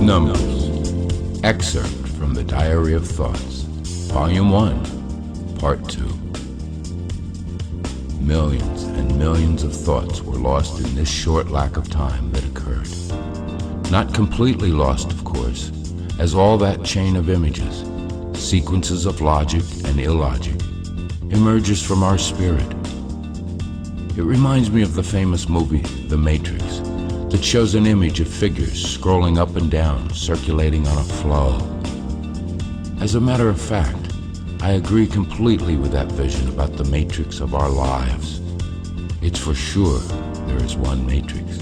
Numbers. Excerpt from the Diary of Thoughts, Volume 1, Part 2. Millions and millions of thoughts were lost in this short lack of time that occurred. Not completely lost, of course, as all that chain of images, sequences of logic and illogic, emerges from our spirit. It reminds me of the famous movie, The Matrix, that shows an image of figures scrolling up and down, circulating on a flow. As a matter of fact, I agree completely with that vision about the matrix of our lives. It's for sure there is one matrix.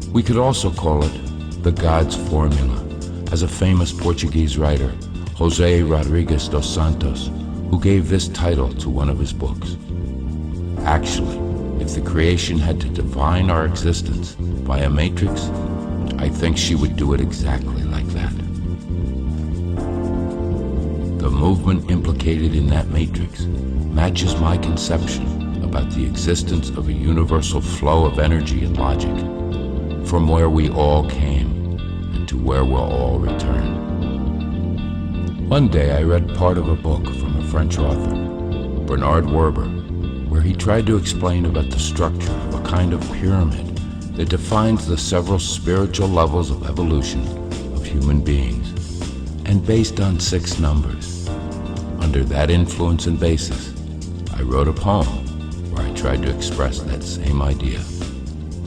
We could also call it the God's formula, as a famous Portuguese writer, José Rodrigues dos Santos, who gave this title to one of his books. Actually, if the creation had to define our existence by a matrix, I think she would do it exactly like that. The movement implicated in that matrix matches my conception about the existence of a universal flow of energy and logic, from where we all came and to where we'll all return. One day I read part of a book from a French author, Bernard Werber, where he tried to explain about the structure of a kind of pyramid that defines the several spiritual levels of evolution of human beings, and based on 6 numbers. Under that influence and basis, I wrote a poem where I tried to express that same idea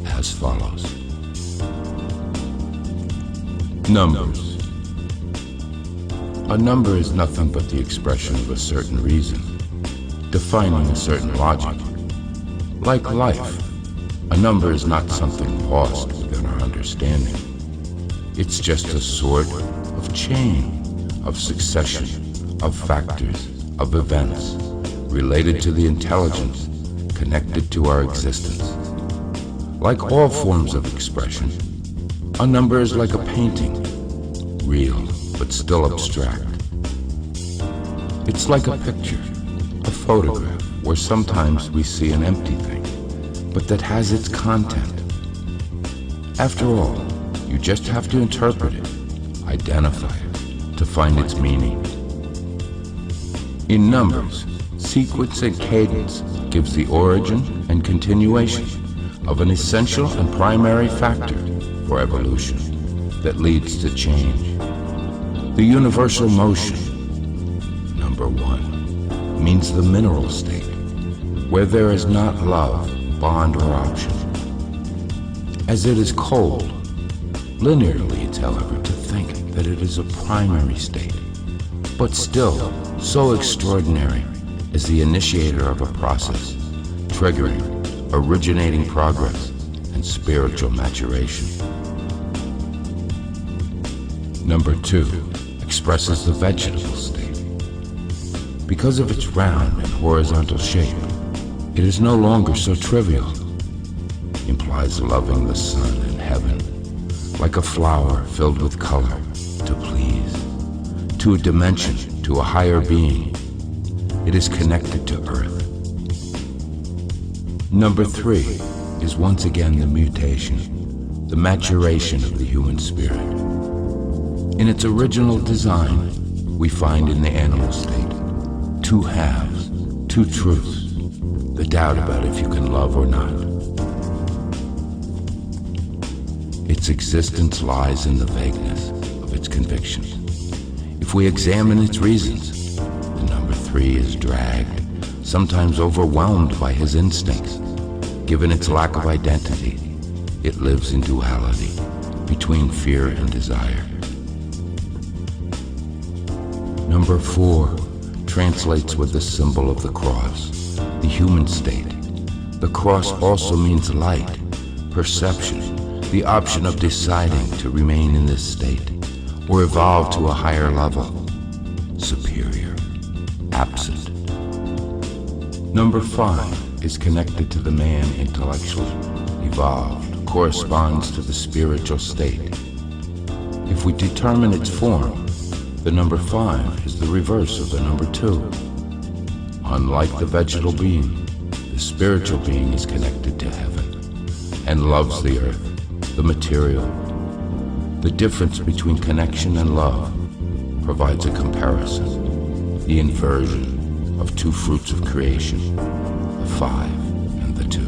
as follows. Numbers. A number is nothing but the expression of a certain reason, defining a certain logic. Like life, a number is not something lost within our understanding. It's just a sort of chain, of succession, of factors, of events, related to the intelligence, connected to our existence. Like all forms of expression, a number is like a painting, real, but still abstract. It's like a picture, a photograph, where sometimes we see an empty thing, but that has its content. After all, you just have to interpret it, identify it, to find its meaning. In numbers, sequence and cadence gives the origin and continuation of an essential and primary factor for evolution that leads to change. The universal motion, number 1, means the mineral state, where there is not love, bond, or option. As it is cold, linearly it's however to think that it is a primary state, but still so extraordinary as the initiator of a process, triggering, originating progress, and spiritual maturation. Number 2 expresses the vegetable state. Because of its round and horizontal shape, it is no longer so trivial. Implies loving the sun and heaven, like a flower filled with color, to please, to a dimension, to a higher being. It is connected to earth. Number 3 is once again the mutation, the maturation of the human spirit. In its original design, we find in the animal state 2 halves, 2 truths, the doubt about if you can love or not. Its existence lies in the vagueness of its convictions. If we examine its reasons, the number 3 is dragged, sometimes overwhelmed by his instincts. Given its lack of identity, it lives in duality between fear and desire. Number 4 translates with the symbol of the cross, the human state. The cross also means light, perception, the option of deciding to remain in this state or evolve to a higher level, superior, absent. Number 5 is connected to the man intellectual, evolved, corresponds to the spiritual state. If we determine its form, the number 5 is the reverse of the number 2. Unlike the vegetal being, the spiritual being is connected to heaven and loves the earth, the material. The difference between connection and love provides a comparison, the inversion of two fruits of creation, the 5 and the 2.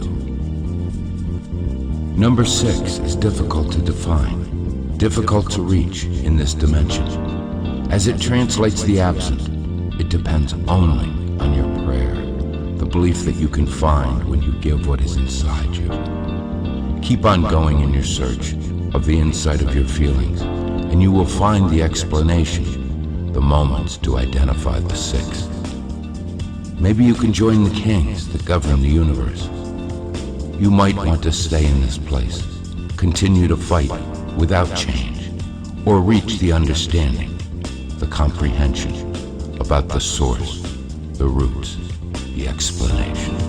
Number 6 is difficult to define, difficult to reach in this dimension. As it translates the absent, it depends only on your prayer, the belief that you can find when you give what is inside you. Keep on going in your search of the insight of your feelings, and you will find the explanation, the moments to identify the 6. Maybe you can join the kings that govern the universe. You might want to stay in this place, continue to fight without change, or reach the understanding, the comprehension about the source, the roots, the explanation.